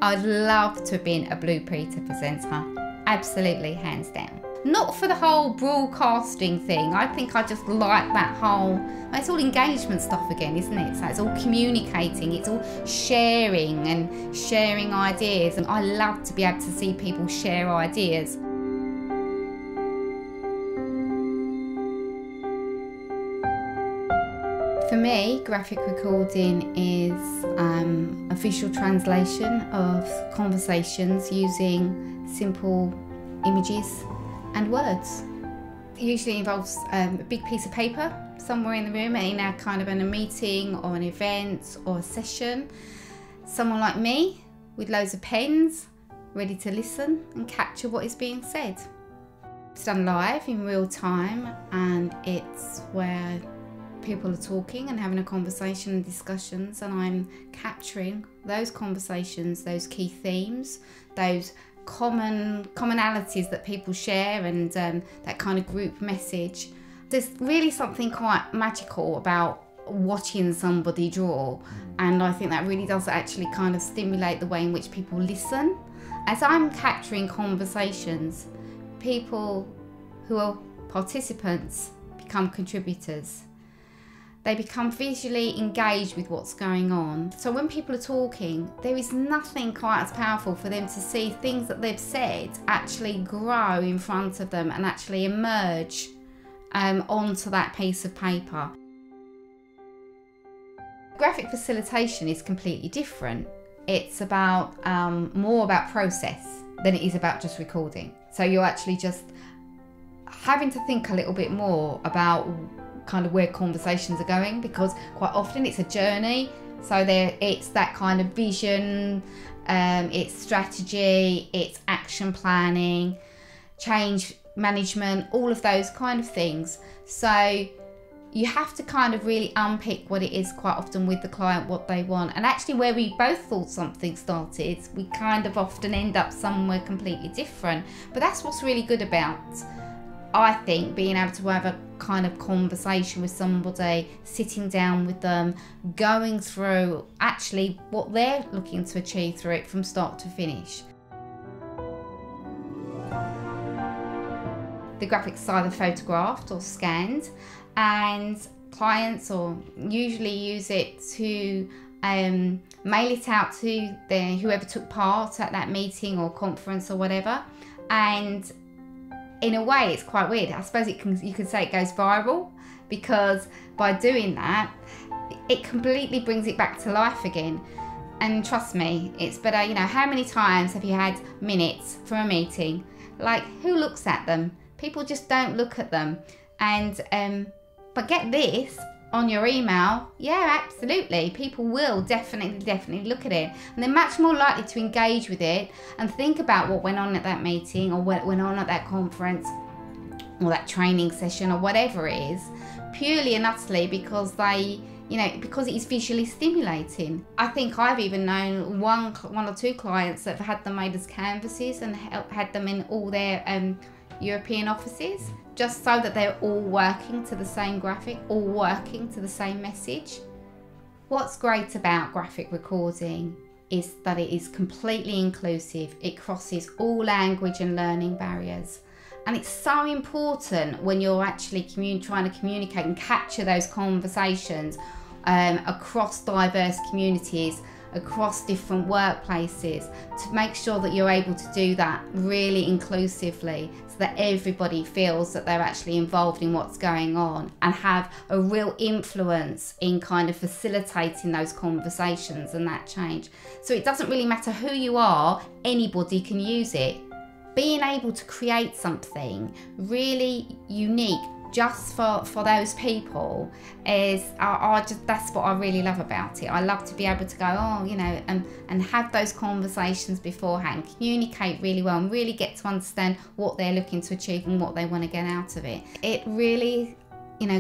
I'd love to have been a Blue Peter presenter. Absolutely, hands down. Not for the whole broadcasting thing. I think I just like that whole, it's all engagement stuff again, isn't it? So it's all communicating, it's all sharing and sharing ideas. And I love to be able to see people share ideas. For me, graphic recording is a visual translation of conversations using simple images and words. It usually involves a big piece of paper somewhere in the room, in a kind of in a meeting or an event or a session. Someone like me with loads of pens, ready to listen and capture what is being said. It's done live in real time, and it's where people are talking and having a conversation and discussions, and I'm capturing those conversations, those key themes, those commonalities that people share, and that kind of group message. There's really something quite magical about watching somebody draw, and I think that really does actually kind of stimulate the way in which people listen. As I'm capturing conversations, people who are participants become contributors. They become visually engaged with what's going on. So when people are talking, there is nothing quite as powerful for them to see things that they've said actually grow in front of them and actually emerge onto that piece of paper. Graphic facilitation is completely different. It's about more about process than it is about just recording. So you're actually just having to think a little bit more about kind of where conversations are going, because quite often it's a journey. So it's that kind of vision, it's strategy, it's action planning, change management, all of those kind of things. So you have to kind of really unpick what it is quite often with the client, what they want. And actually where we both thought something started, we kind of often end up somewhere completely different. But that's what's really good about, I think, being able to have a kind of conversation with somebody, sitting down with them, going through actually what they're looking to achieve through it from start to finish. The graphics are either photographed or scanned, and clients or usually use it to mail it out to whoever took part at that meeting or conference or whatever. And in a way, it's quite weird. I suppose you could say it goes viral, because by doing that, it completely brings it back to life again. And trust me, it's better. You know, how many times have you had minutes from a meeting? Like, who looks at them? People just don't look at them. And but get this, on your email, yeah, absolutely, people will definitely look at it, and they're much more likely to engage with it and think about what went on at that meeting or what went on at that conference or that training session or whatever it is, purely and utterly because because it is visually stimulating. I think I've even known one or two clients that have had them made as canvases and had them in all their European offices, just so that they're all working to the same graphic, all working to the same message. What's great about graphic recording is that it is completely inclusive. It crosses all language and learning barriers. And it's so important when you're actually trying to communicate and capture those conversations across diverse communities, across different workplaces, to make sure that you're able to do that really inclusively, so that everybody feels that they're actually involved in what's going on and have a real influence in kind of facilitating those conversations and that change. So it doesn't really matter who you are, anybody can use it. Being able to create something really unique just for those people is that's what I really love about it. I love to be able to go, and have those conversations beforehand, communicate really well and really get to understand what they're looking to achieve and what they want to get out of it. It really,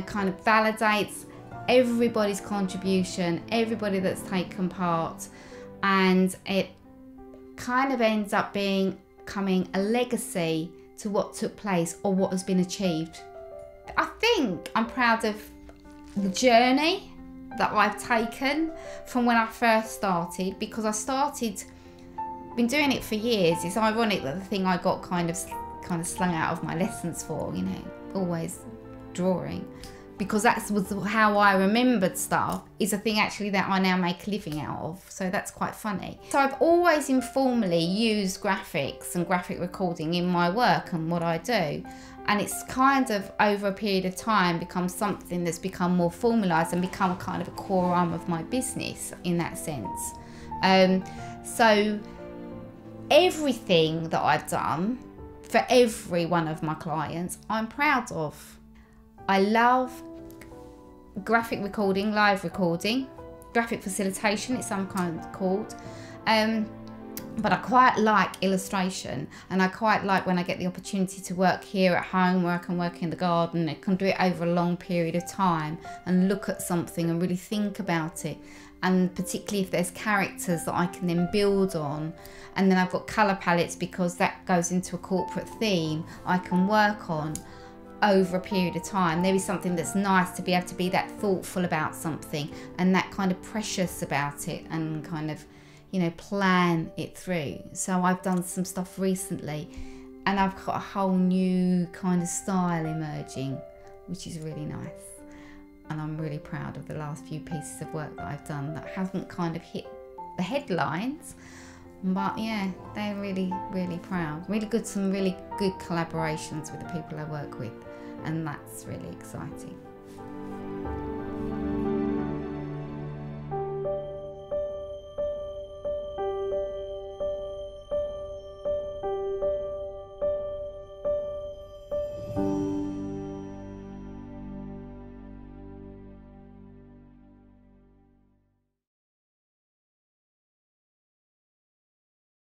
kind of validates everybody's contribution, everybody that's taken part, and it kind of ends up becoming a legacy to what took place or what has been achieved. I think I'm proud of the journey that I've taken from when I first started, because I started been doing it for years. It's ironic that the thing I got kind of slung out of my lessons for, you know, always drawing, because that was how I remembered stuff, is a thing actually that I now make a living out of. So that's quite funny. So I've always informally used graphics and graphic recording in my work and what I do. And it's kind of, over a period of time, become something that's become more formalised and become kind of a core arm of my business in that sense. So everything that I've done for every one of my clients, I'm proud of. I love graphic recording, live recording, graphic facilitation, it's sometimes called. But I quite like illustration, and I quite like when I get the opportunity to work here at home, where I can work in the garden. I can do it over a long period of time and look at something and really think about it. And particularly if there's characters that I can then build on, and then I've got colour palettes because that goes into a corporate theme I can work on over a period of time. There is something that's nice to be able to be that thoughtful about something and that kind of precious about it, and kind of, you know, plan it through. So I've done some stuff recently and I've got a whole new kind of style emerging, which is really nice. And I'm really proud of the last few pieces of work that I've done that haven't kind of hit the headlines, but yeah, they're really, really proud. Really good, some really good collaborations with the people I work with, and that's really exciting.